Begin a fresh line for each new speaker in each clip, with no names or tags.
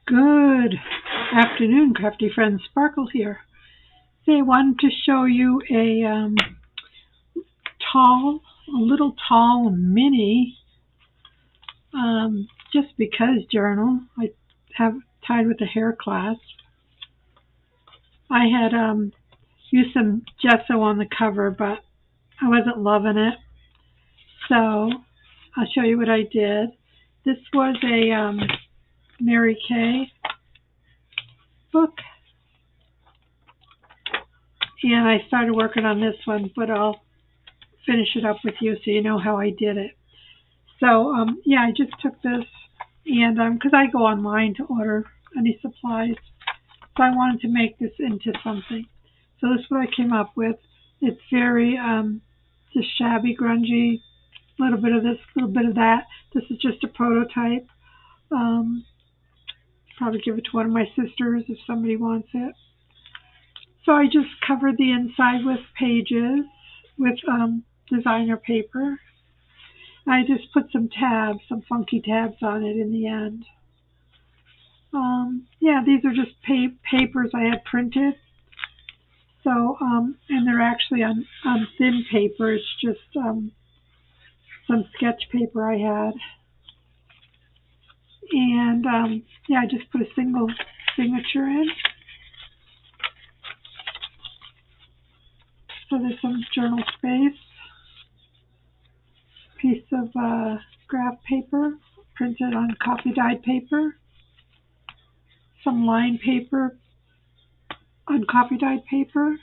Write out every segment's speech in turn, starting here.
Good afternoon, Crafty Friends. Sparkle here. Today I wanted to show you a little tall mini just because journal. I have tied with a hair clasp. I had used some gesso on the cover, but I wasn't loving it. So I'll show you what I did. This was a Mary Kay book. And I started working on this one, but I'll finish it up with you so you know how I did it. So, yeah, I just took this and because I go online to order any supplies, so I wanted to make this into something. So this is what I came up with. It's very just shabby, grungy, a little bit of this, a little bit of that. This is just a prototype. Probably give it to one of my sisters if somebody wants it. So I just covered the inside with pages, with designer paper. I just put some tabs, some funky tabs on it in the end. Yeah, these are just papers I had printed. So, and they're actually on thin paper. It's just some sketch paper I had. And, yeah, I just put a single signature in. So there's some journal space. Piece of graph paper printed on coffee dyed paper. Some line paper on coffee dyed paper.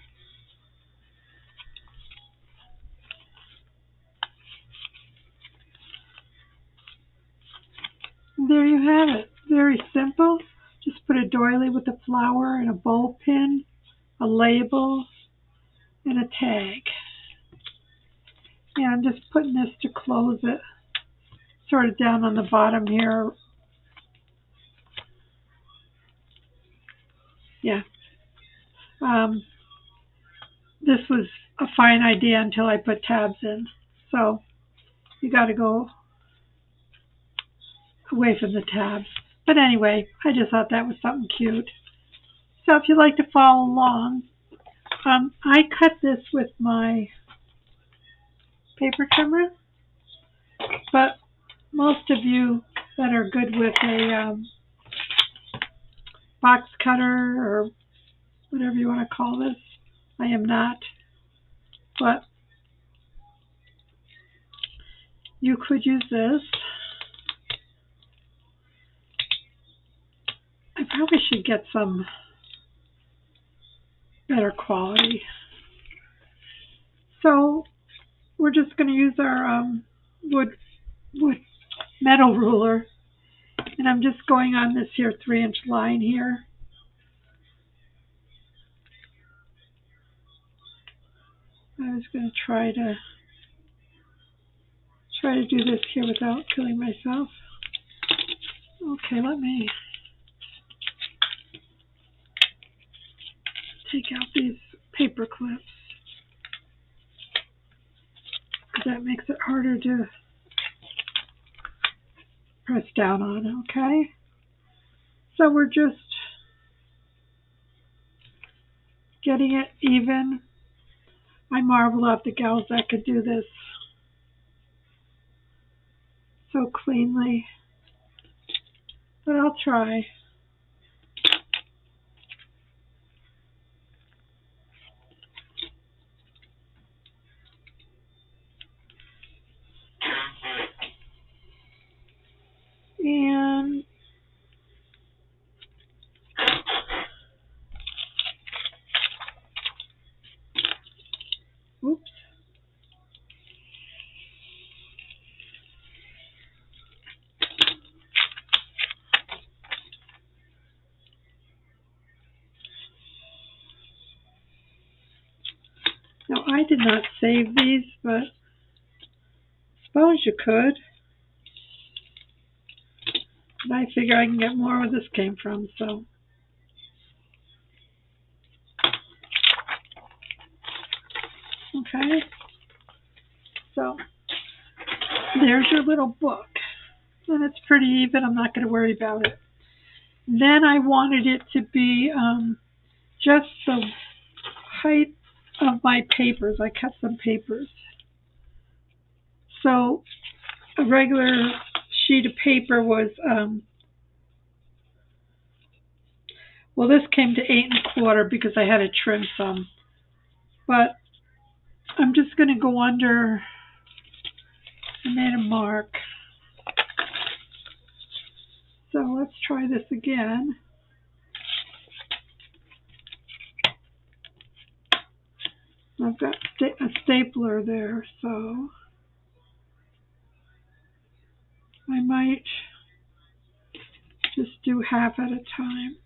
And there you have it. Very simple. Just put a doily with a flower and a bowl pin, a label, and a tag. And I'm just putting this to close it, sort of down on the bottom here. Yeah. This was a fine idea until I put tabs in. So you got to go away from the tabs. But anyway, I just thought that was something cute. So if you'd like to follow along, I cut this with my paper trimmer, but most of you that are good with a box cutter or whatever you want to call this, I am not, but you could use this. I probably should get some better quality. So we're just going to use our wood metal ruler, and I'm just going on this here 3-inch line here. I was going to try to do this here without killing myself. Okay, let me take out these paper clips, because that makes it harder to press down on, okay? So we're just getting it even. I marvel at the gals that could do this so cleanly, but I'll try. And oops. Now I did not save these, but suppose you could. And I figure I can get more where this came from, so. Okay. So there's your little book. And it's pretty even. I'm not going to worry about it. Then I wanted it to be just the height of my papers. I cut some papers. So a regular sheet of paper was, well, this came to 8¼ because I had to trim some. But I'm just going to go under, I made a mark. So let's try this again. I've got a stapler there, so I might just do half at a time.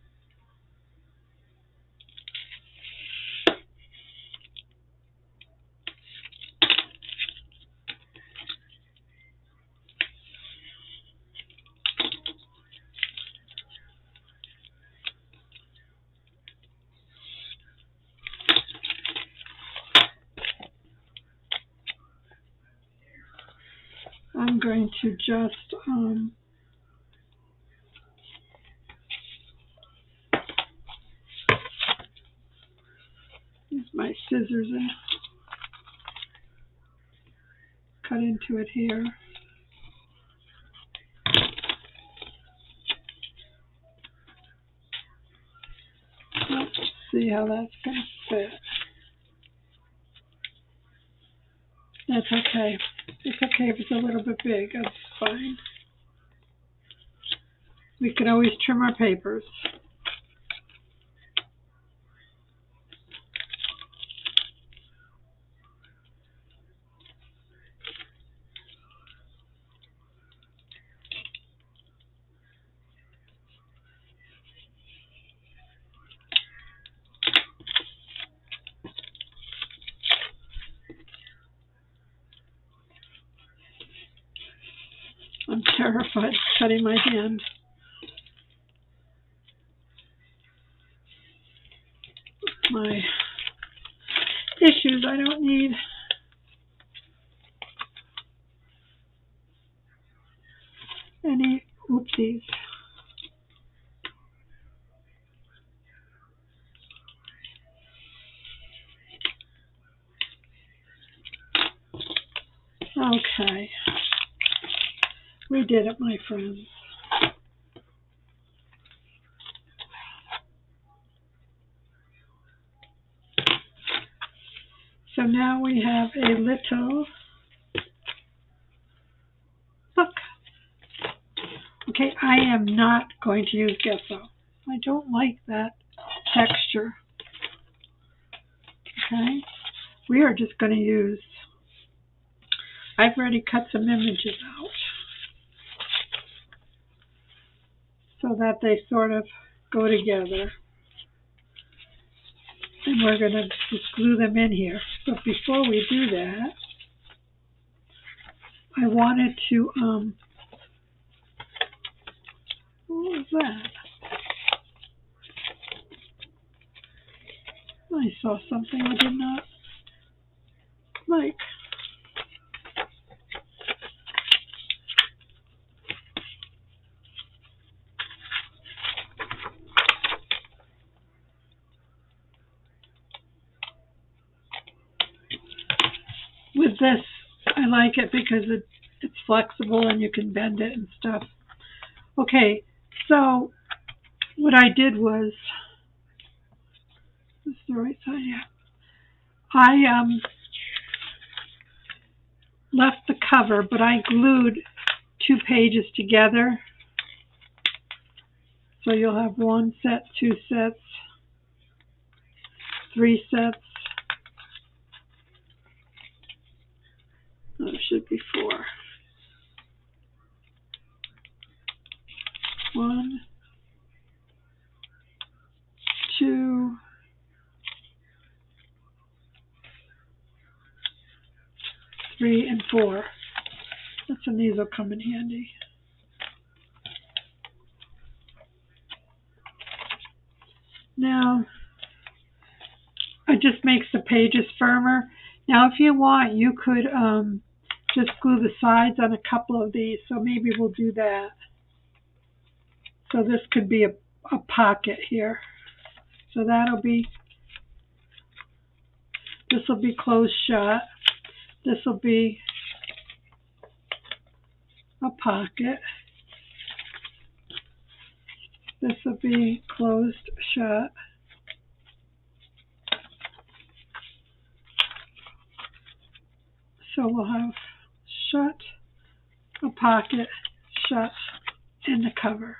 I'm going to just use my scissors and cut into it here. Let's see how that's going to fit. That's okay. It's okay if it's a little bit big. That's fine. We can always trim our papers. I'm terrified of cutting my hand. My issues, I don't need any oopsies. Okay. We did it, my friends. So now we have a little book. Okay, I am not going to use gesso. I don't like that texture. Okay, we are just going to use, I've already cut some images out so that they sort of go together. And we're going to just glue them in here. But before we do that, I wanted to, what was that? I saw something I did not like. With this, I like it because it's flexible and you can bend it and stuff. Okay, so what I did was, this is the right side, yeah. I left the cover, but I glued 2 pages together. So you'll have 1 set, 2 sets, 3 sets. Oh, it should be 4. 1, 2, 3, and 4. And these will come in handy. Now, it just makes the pages firmer. Now, if you want, you could just glue the sides on a couple of these. So maybe we'll do that. So this could be a pocket here. So that'll be, this will be closed shut. This will be a pocket. This will be closed shut. So we'll have shut, a pocket, shut, and the cover.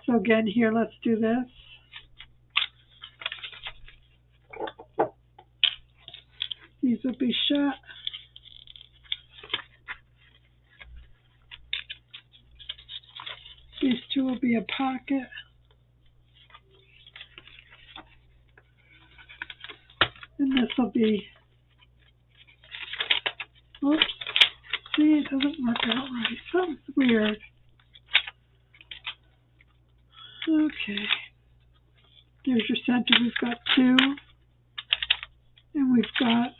So again, here, let's do this. These will be shut. These two will be a pocket. And this will be, oops, see, it doesn't work out right. Something's weird. Okay. There's your center. We've got two. And we've got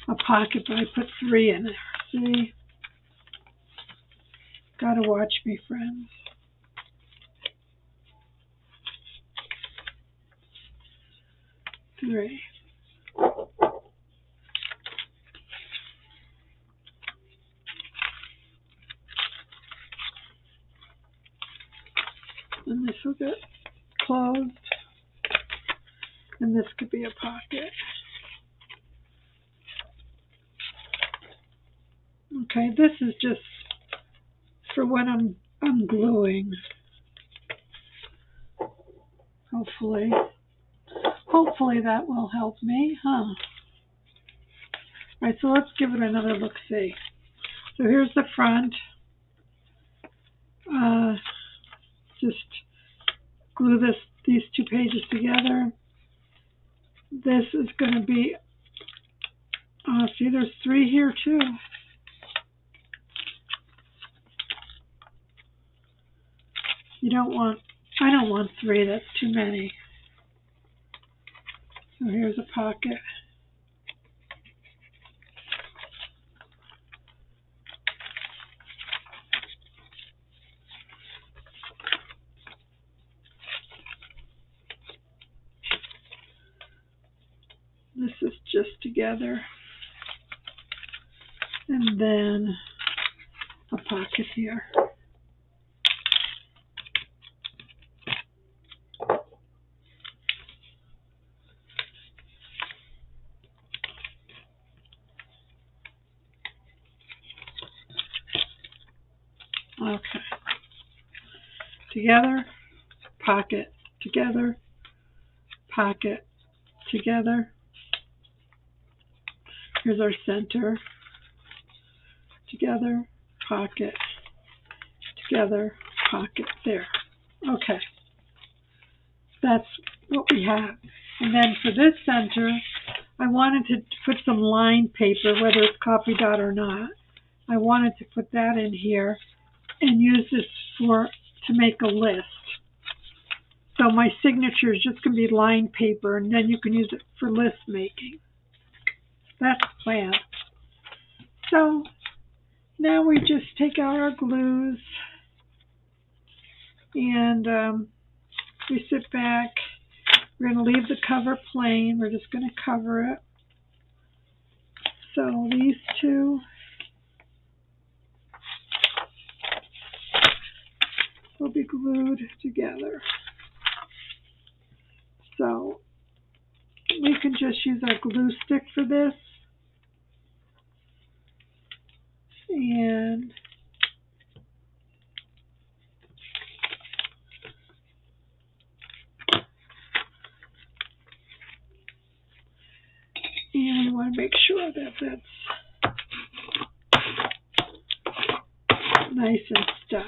a pocket, but I put three in there. See? Gotta watch me, friends. Three. And this will get closed. And this could be a pocket. Okay, this is just for when I'm gluing. Hopefully that will help me, huh? Alright, so let's give it another look-see. So here's the front. Just glue these two pages together. This is going to be, see, there's three here too. I don't want three, that's too many. So here's a pocket. This is just together. And then a pocket here. Okay. Together, pocket, together, pocket, together. Here's our center. Together, pocket, together, pocket, there. Okay. That's what we have. And then for this center, I wanted to put some lined paper, whether it's copy dot or not. I wanted to put that in here and use this to make a list. So my signature is just going to be lined paper, and then you can use it for list making. That's the plan. So now we just take out our glues and we sit back. We're going to leave the cover plain. We're just going to cover it. So these two will be glued together. So we can just use our glue stick for this. And we want to make sure that that's nice and stuck.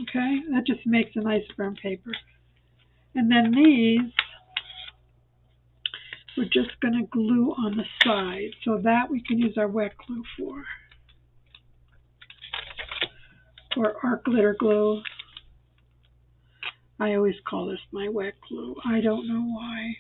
Okay, that just makes a nice firm paper. And then these, we're just going to glue on the side, so that we can use our wet glue for. Or our glitter glue. I always call this my wet glue. I don't know why.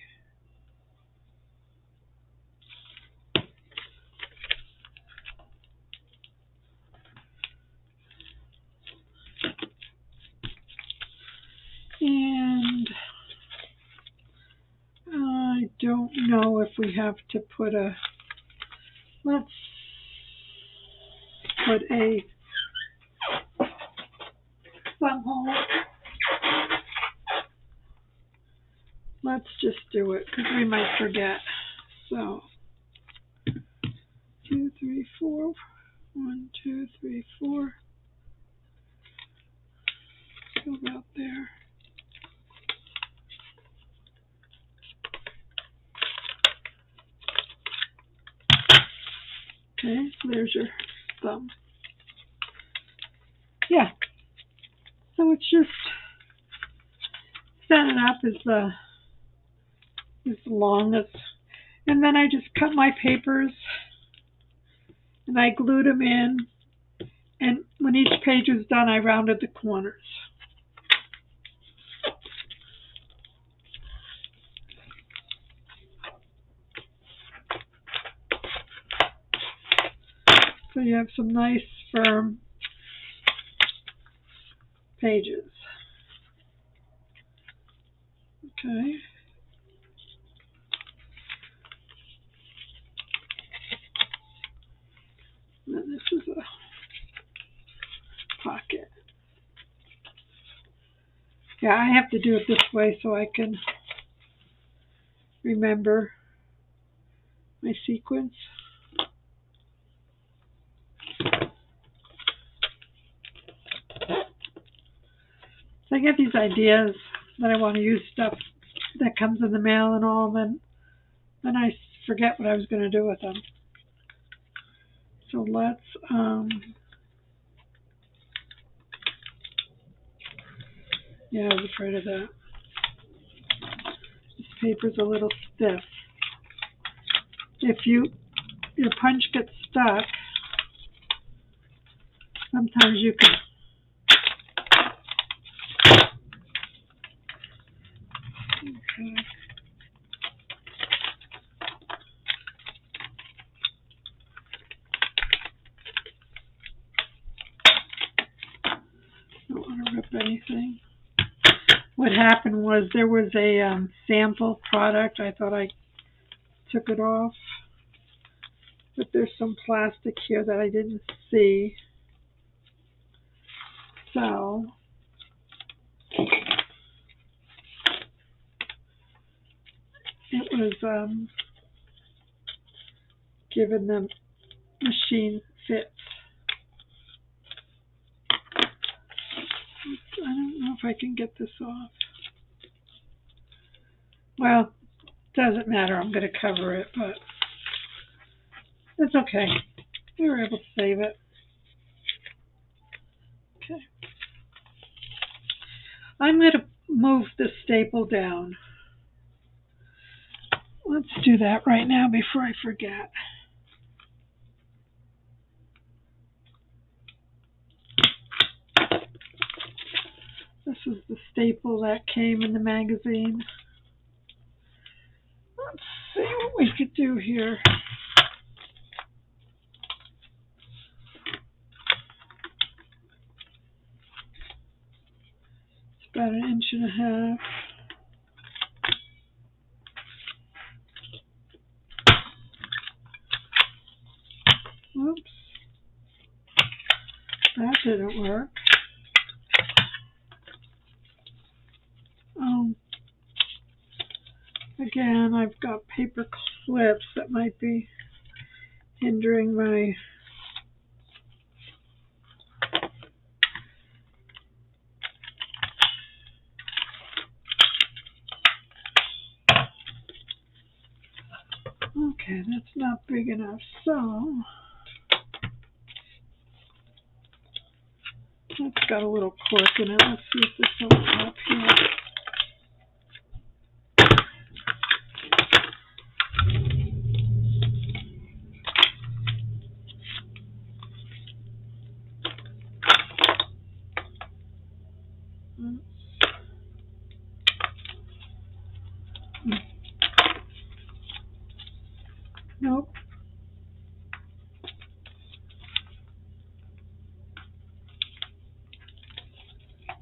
if we have to put a, let's put a thumb hole. Let's just do it because we might forget. So 2, 3, 4. 1, 2, 3, 4. Go about there. Okay, so there's your thumb. Yeah. So it's just set it up as the longest, and then I just cut my papers and I glued them in. And when each page was done, I rounded the corners. So you have some nice firm pages. Okay. And then this is a pocket. Yeah, I have to do it this way so I can remember my sequence. So I get these ideas that I want to use stuff that comes in the mail and all, and then I forget what I was going to do with them. So let's, yeah, I was afraid of that. This paper's a little stiff. If your punch gets stuck, sometimes you can okay. Don't want to rip anything. What happened was there was a sample product. I thought I took it off, but there's some plastic here that I didn't see. So it was given the machine fits. I don't know if I can get this off. Well, doesn't matter. I'm going to cover it, but it's okay. We were able to save it. Okay. I'm going to move the staple down. Let's do that right now before I forget. This is the staple that came in the magazine. Let's see what we could do here. It's about 1.5 inches. Oops. That didn't work. Again, I've got paper clips that might be hindering my okay, that's not big enough, so it's got a little cork in it. Let's see if this will help here. Nope.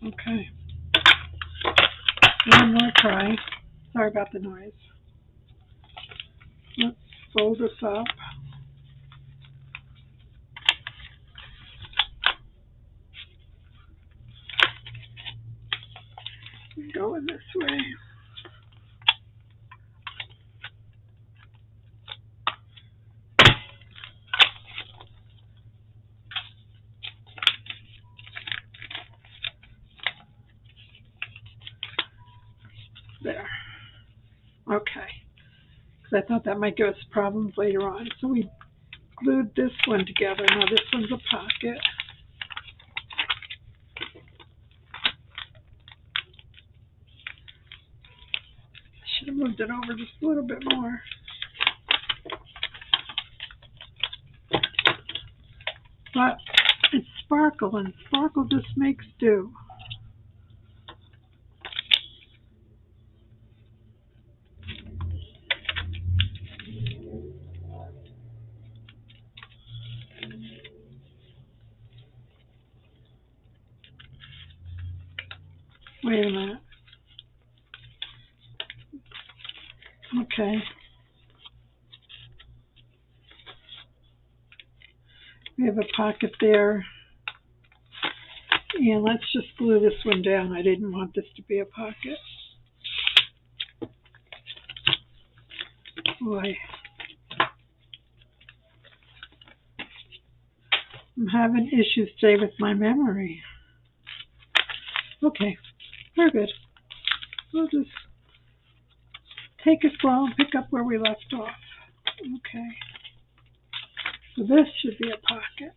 Okay. One more try. Sorry about the noise. fold this up. Going this way. There. Okay. Because I thought that might give us problems later on. So we glued this one together. Now this one's a pocket. Should have moved it over just a little bit more. But it's sparkle, and sparkle just makes do. Wait a minute. Okay. We have a pocket there. And let's just glue this one down. I didn't want this to be a pocket. Boy. I'm having issues today with my memory. Okay, we're good. We'll just take it slow and pick up where we left off. Okay. So this should be a pocket.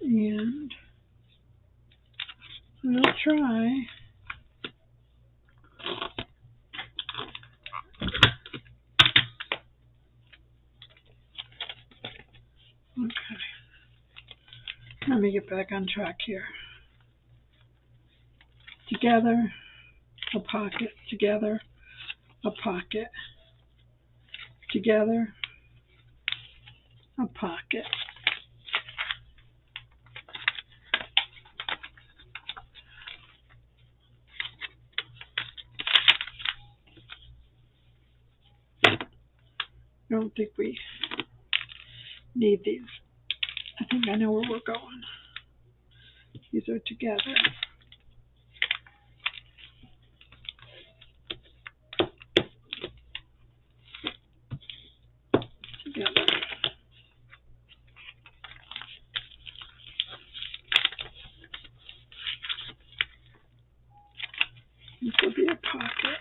And we'll try. Okay. Let me get back on track here. Together, a pocket, together, a pocket, together, a pocket. I don't think we need these. I think I know where we're going. These are together. Together. This will be a pocket.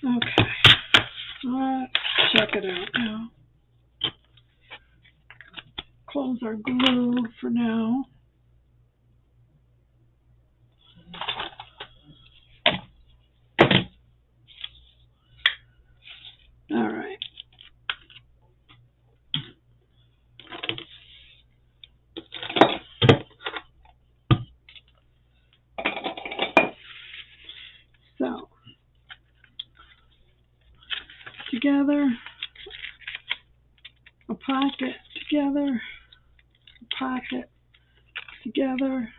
Okay, let's check it out now. Close our glue for now. All right. So, together, a pocket, together, a pocket, together,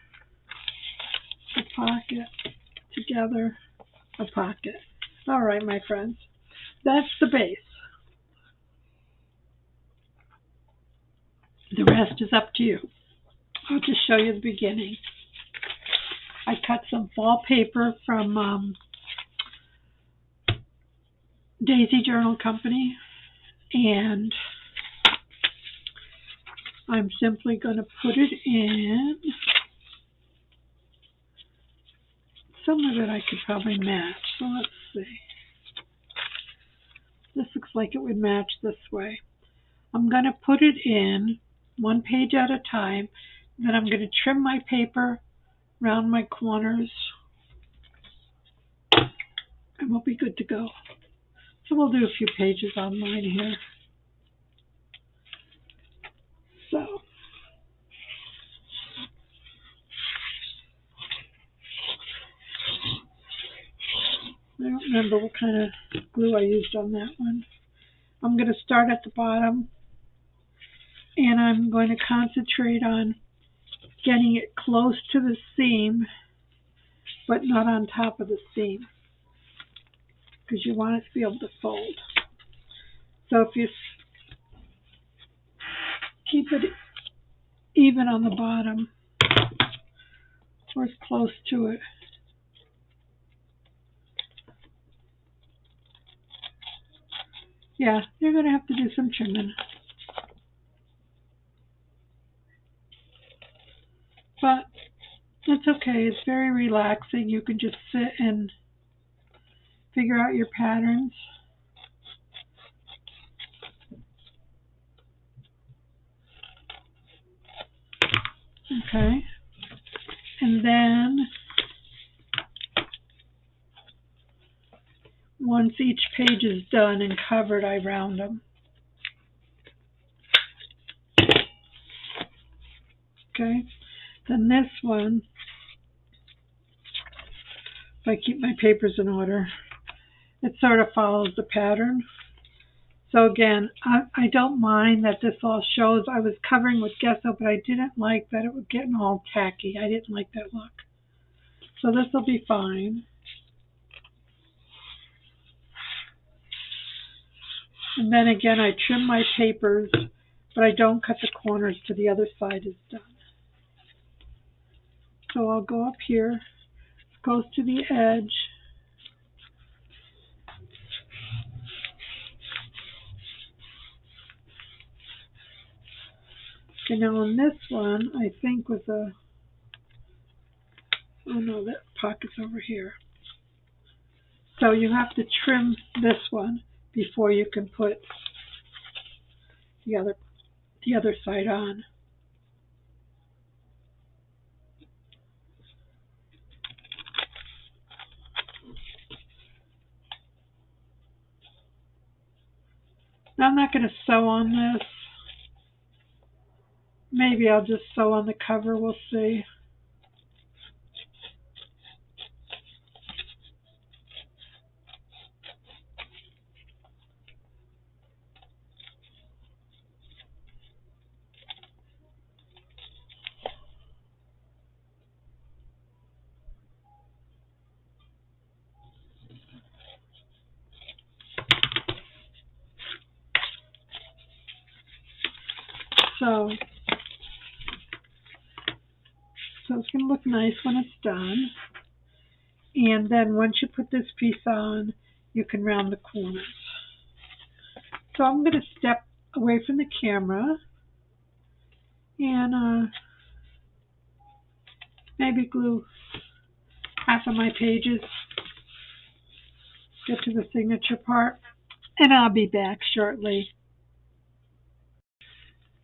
a pocket, together, a pocket. All right, my friends, that's the base. The rest is up to you. I'll just show you the beginning. I cut some fall paper from Daisy Journal Company, and I'm simply going to put it in. Some of it I could probably match, so let's see. This looks like it would match this way. I'm going to put it in one page at a time. Then I'm going to trim my paper around my corners, and we'll be good to go. So we'll do a few pages on mine here. So I don't remember what kind of glue I used on that one. I'm going to start at the bottom, and I'm going to concentrate on getting it close to the seam, but not on top of the seam, because you want it to be able to fold. So if you keep it even on the bottom, or as close to it. Yeah, you're going to have to do some trimming. But it's okay. It's very relaxing. You can just sit and figure out your patterns. Okay. And then once each page is done and covered, I round them. Okay. Then this one, if I keep my papers in order, it sort of follows the pattern. So again, I don't mind that this all shows. I was covering with gesso, but I didn't like that it was getting all tacky. I didn't like that look. So this will be fine. And then again, I trim my papers, but I don't cut the corners till the other side is done. So I'll go up here, goes to the edge. Okay, now on this one, I think with a, oh no, that pocket's over here. So you have to trim this one before you can put the other side on. Now I'm not going to sew on this. Maybe I'll just sew on the cover, we'll see. So it's going to look nice when it's done. And then once you put this piece on, you can round the corners. So I'm going to step away from the camera and maybe glue half of my pages, get to the signature part, and I'll be back shortly.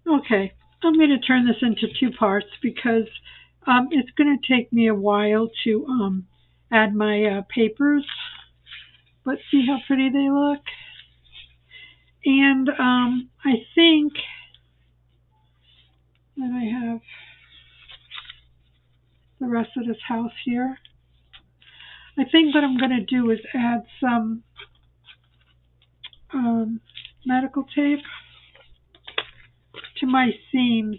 Okay, I'm going to turn this into two parts because it's going to take me a while to add my papers, but see how pretty they look. And I think that I have the rest of this house here. I think what I'm going to do is add some medical tape to my seams,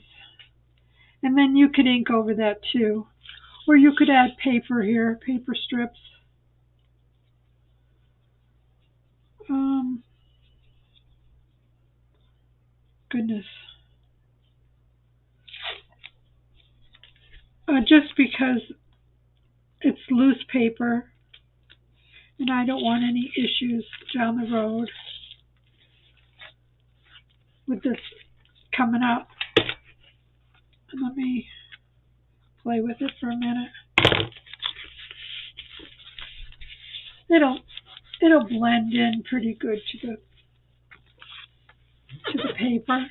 and then you could ink over that too, or you could add paper here, paper strips. Goodness. Just because it's loose paper and I don't want any issues down the road with this coming up. And let me play with it for a minute. It'll blend in pretty good to paper.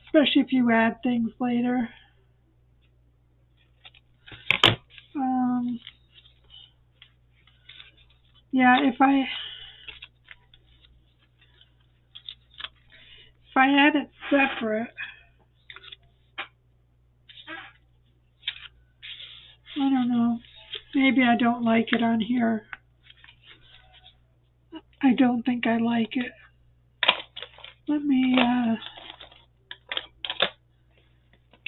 Especially if you add things later. Yeah, if I add it separate, I don't know. Maybe I don't like it on here. I don't think I like it. Let me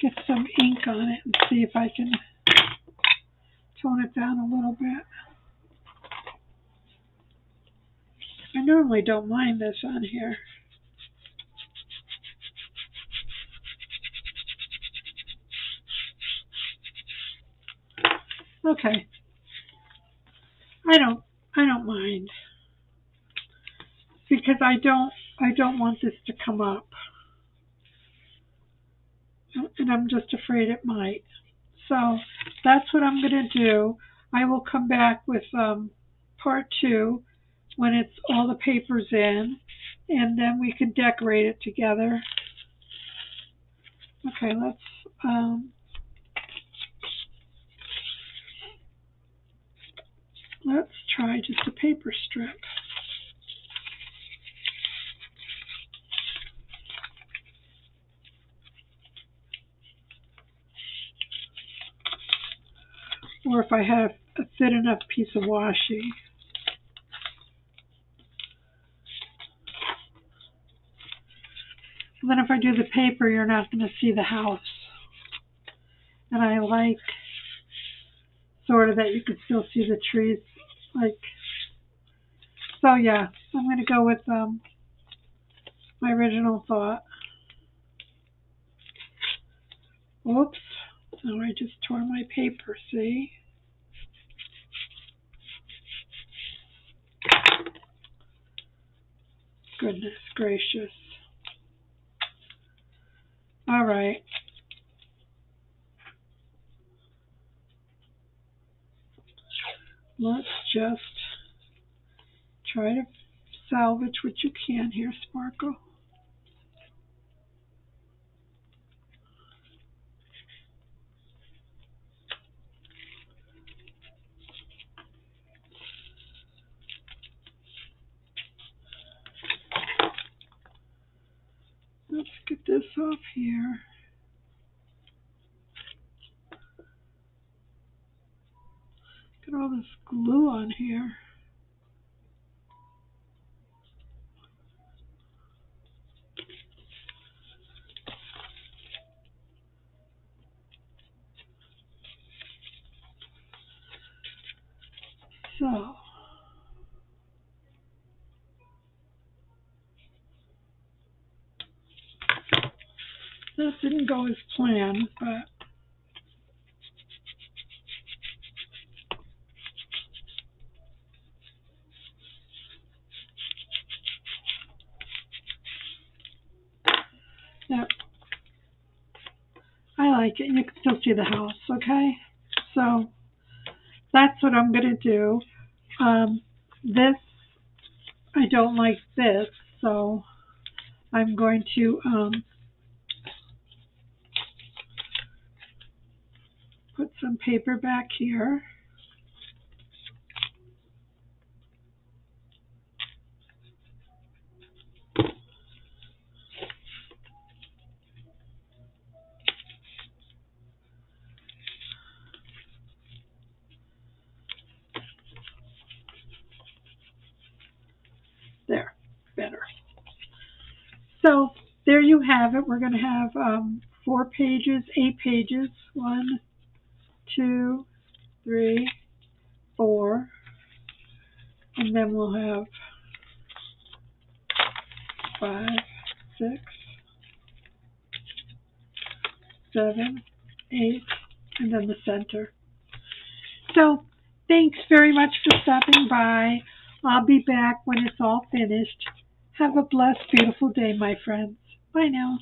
get some ink on it and see if I can tone it down a little bit. I normally don't mind this on here. Okay. I don't mind. Because I don't want this to come up. And I'm just afraid it might. So that's what I'm going to do. I will come back with part 2 when it's all the papers in, and then we can decorate it together. Okay, let's try just a paper strip. Or if I have a thin enough piece of washi. And then if I do the paper, you're not going to see the house. And I like sort of that you can still see the trees. So yeah, I'm going to go with my original thought. Oops. Oh, I just tore my paper, see? Goodness gracious. All right. Let's just try to salvage what you can here, Sparkle. Let's get this off here. Get all this glue on here. So, this didn't go as planned, but yeah, I like it. You can still see the house, okay? So, that's what I'm going to do. This, I don't like this, so I'm going to put some paper back here. There, better. So there you have it. We're going to have 4 pages, 8 pages. 1, 2, 3, 4. And then we'll have 5, 6, 7, 8, and then the center. So thanks very much for stopping by. I'll be back when it's all finished. Have a blessed, beautiful day, my friends. Bye now.